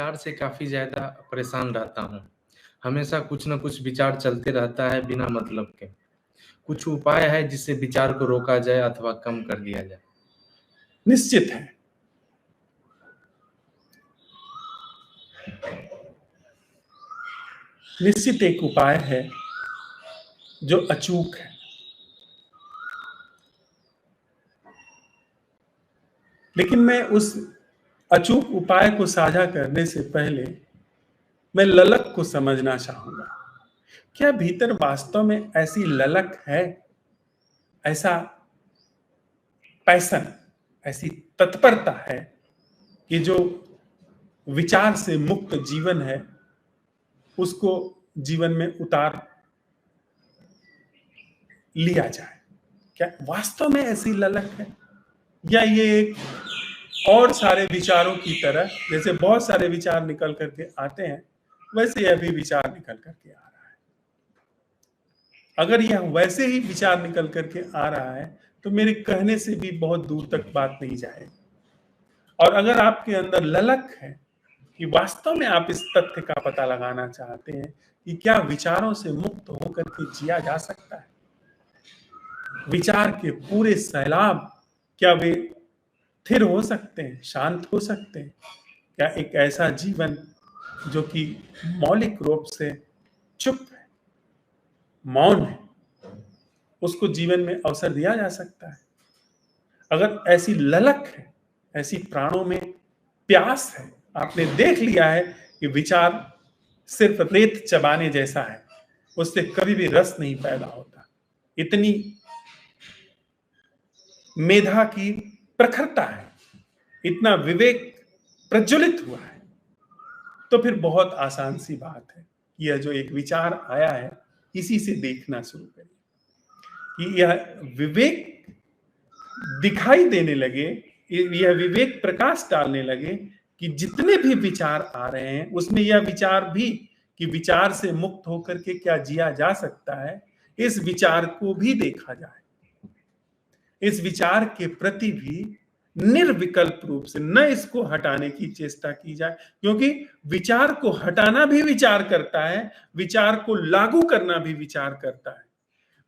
विचार से काफ़ी ज़्यादा परेशान रहता हूँ। हमेशा कुछ न कुछ विचार चलते रहता है बिना मतलब के। कुछ उपाय है जिससे विचार को रोका जाए अथवा कम कर दिया जाए? निश्चित है। निश्चित एक उपाय है जो अचूक है। लेकिन मैं उस अचूक उपाय को साझा करने से पहले मैं ललक को समझना चाहूंगा। क्या भीतर वास्तव में ऐसी ललक है, ऐसा पैशन, ऐसी तत्परता है कि जो विचार से मुक्त जीवन है उसको जीवन में उतार लिया जाए? क्या वास्तव में ऐसी ललक है, या ये एक और सारे विचारों की तरह, जैसे बहुत सारे विचार निकल करके आते हैं वैसे यह भी विचार निकल करके आ रहा है? अगर यह वैसे ही विचार निकल करके आ रहा है तो मेरे कहने से भी बहुत दूर तक बात नहीं जाएगी। और अगर आपके अंदर ललक है कि वास्तव में आप इस तथ्य का पता लगाना चाहते हैं कि क्या विचारों से मुक्त होकर के जिया जा सकता है, विचार के पूरे सैलाब क्या वे स्थिर हो सकते हैं, शांत हो सकते हैं? क्या एक ऐसा जीवन जो कि मौलिक रूप से चुप है, मौन है, उसको जीवन में अवसर दिया जा सकता है? अगर ऐसी ललक है, ऐसी प्राणों में प्यास है, आपने देख लिया है कि विचार सिर्फ रेत चबाने जैसा है, उससे कभी भी रस नहीं पैदा होता, इतनी मेधा की प्रखरता है, इतना विवेक प्रज्वलित हुआ है, तो फिर बहुत आसान सी बात है कि यह जो एक विचार आया है इसी से देखना शुरू करिए कि यह विवेक दिखाई देने लगे, यह विवेक प्रकाश डालने लगे कि जितने भी विचार आ रहे हैं उसमें यह विचार भी कि विचार से मुक्त होकर के क्या जिया जा सकता है, इस विचार को भी देखा जाए, इस विचार के प्रति भी निर्विकल्प रूप से न इसको हटाने की चेष्टा की जाए, क्योंकि विचार को हटाना भी विचार करता है, विचार को लागू करना भी विचार करता है।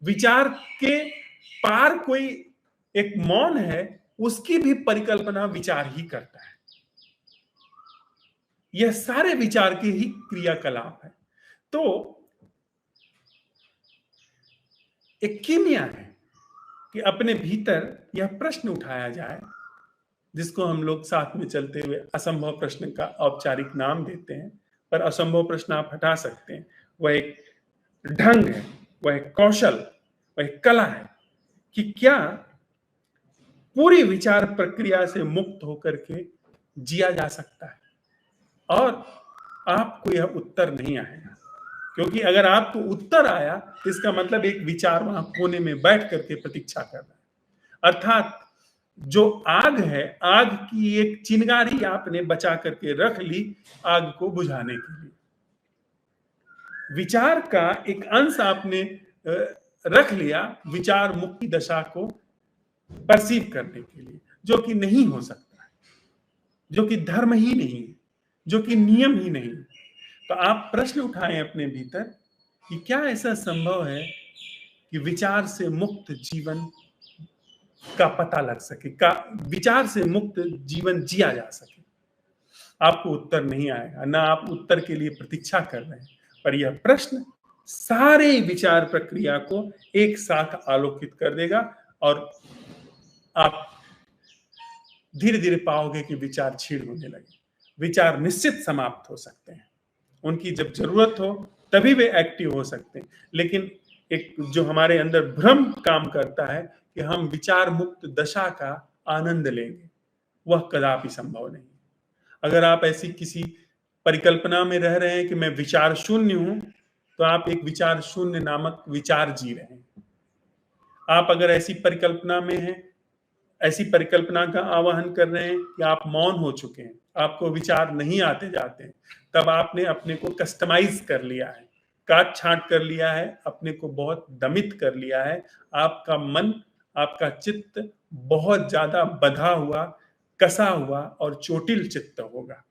विचार के पार कोई एक मौन है, उसकी भी परिकल्पना विचार ही करता है। यह सारे विचार के ही क्रियाकलाप है। तो एक कीमिया है कि अपने भीतर यह प्रश्न उठाया जाए, जिसको हम लोग साथ में चलते हुए असंभव प्रश्न का औपचारिक नाम देते हैं, पर असंभव प्रश्न आप हटा सकते हैं। वह एक ढंग है, वह एक कौशल, वह एक कला है कि क्या पूरी विचार प्रक्रिया से मुक्त होकर के जिया जा सकता है। और आपको यह उत्तर नहीं आएगा, क्योंकि अगर आपको उत्तर आया इसका मतलब एक विचार वहां कोने में बैठ करके प्रतीक्षा कर रहा है। अर्थात जो आग है, आग की एक चिंगारी आपने बचा करके रख ली आग को बुझाने के लिए। विचार का एक अंश आपने रख लिया विचार मुक्ति दशा को परसीव करने के लिए, जो कि नहीं हो सकता है, जो कि धर्म ही नहीं है, जो कि नियम ही नहीं। तो आप प्रश्न उठाएं अपने भीतर कि क्या ऐसा संभव है कि विचार से मुक्त जीवन का पता लग सके, का विचार से मुक्त जीवन जिया जा सके? आपको उत्तर नहीं आएगा, ना आप उत्तर के लिए प्रतीक्षा कर रहे हैं, पर यह प्रश्न सारे विचार प्रक्रिया को एक साथ आलोकित कर देगा और आप धीरे धीरे पाओगे कि विचार क्षीण होने लगे। विचार निश्चित समाप्त हो सकते हैं, उनकी जब जरूरत हो तभी वे एक्टिव हो सकते हैं, लेकिन एक जो हमारे अंदर भ्रम काम करता है कि हम विचार मुक्त दशा का आनंद लेंगे, वह कदापि संभव नहीं। अगर आप ऐसी किसी परिकल्पना में रह रहे हैं कि मैं विचार शून्य हूं, तो आप एक विचार शून्य नामक विचार जी रहे हैं। आप अगर ऐसी परिकल्पना में हैं, ऐसी परिकल्पना का आवाहन कर रहे हैं कि आप मौन हो चुके हैं, आपको विचार नहीं आते जाते हैं, तब आपने अपने को कस्टमाइज कर लिया है, काट छांट कर लिया है, अपने को बहुत दमित कर लिया है। आपका मन, आपका चित्त बहुत ज्यादा बधा हुआ, कसा हुआ और चोटिल चित्त होगा।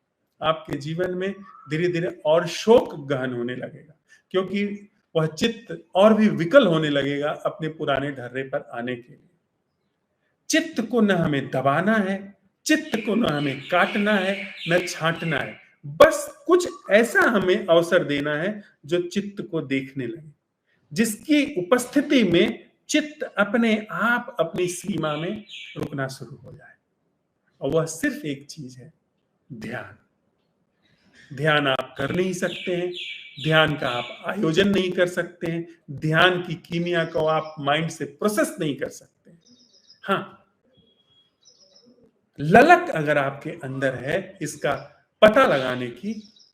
आपके जीवन में धीरे धीरे और शोक गहन होने लगेगा, क्योंकि वह चित्त और भी विकल होने लगेगा अपने पुराने ढर्रे पर आने के लिए। चित्त को न हमें दबाना है, चित्त को न हमें काटना है, न छांटना है, बस कुछ ऐसा हमें अवसर देना है जो चित्त को देखने लगे, जिसकी उपस्थिति में चित्त अपने आप अपनी सीमा में रुकना शुरू हो जाए। और वह सिर्फ एक चीज है, ध्यान। ध्यान आप कर नहीं सकते हैं, ध्यान का आप आयोजन नहीं कर सकते हैं, ध्यान की कीमिया को आप माइंड से प्रोसेस नहीं कर सकते हैं। हाँ, ललक अगर आपके अंदर है इसका पता लगाने की,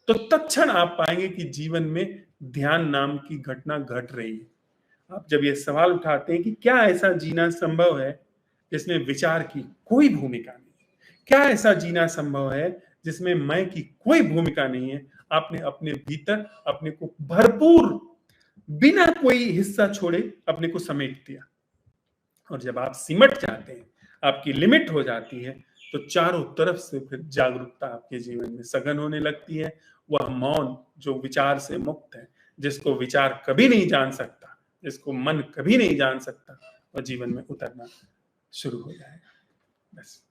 तो तत्क्षण आप पाएंगे कि जीवन में ध्यान नाम की घटना घट रही है। आप जब ये सवाल उठाते हैं कि क्या ऐसा जीना संभव है जिसमें विचार की कोई भूमिका नहीं है, क्या ऐसा जीना संभव है जिसमें मैं की कोई भूमिका नहीं है, आपने अपने भीतर अपने को भरपूर बिना कोई हिस्सा छोड़े अपने को समेट दिया। और जब आप सिमट जाते हैं, आपकी लिमिट हो जाती है, तो चारों तरफ से फिर जागरूकता आपके जीवन में सघन होने लगती है। वह मौन जो विचार से मुक्त है, जिसको विचार कभी नहीं जान सकता, जिसको मन कभी नहीं जान सकता, वह जीवन में उतरना शुरू हो जाएगा। बस।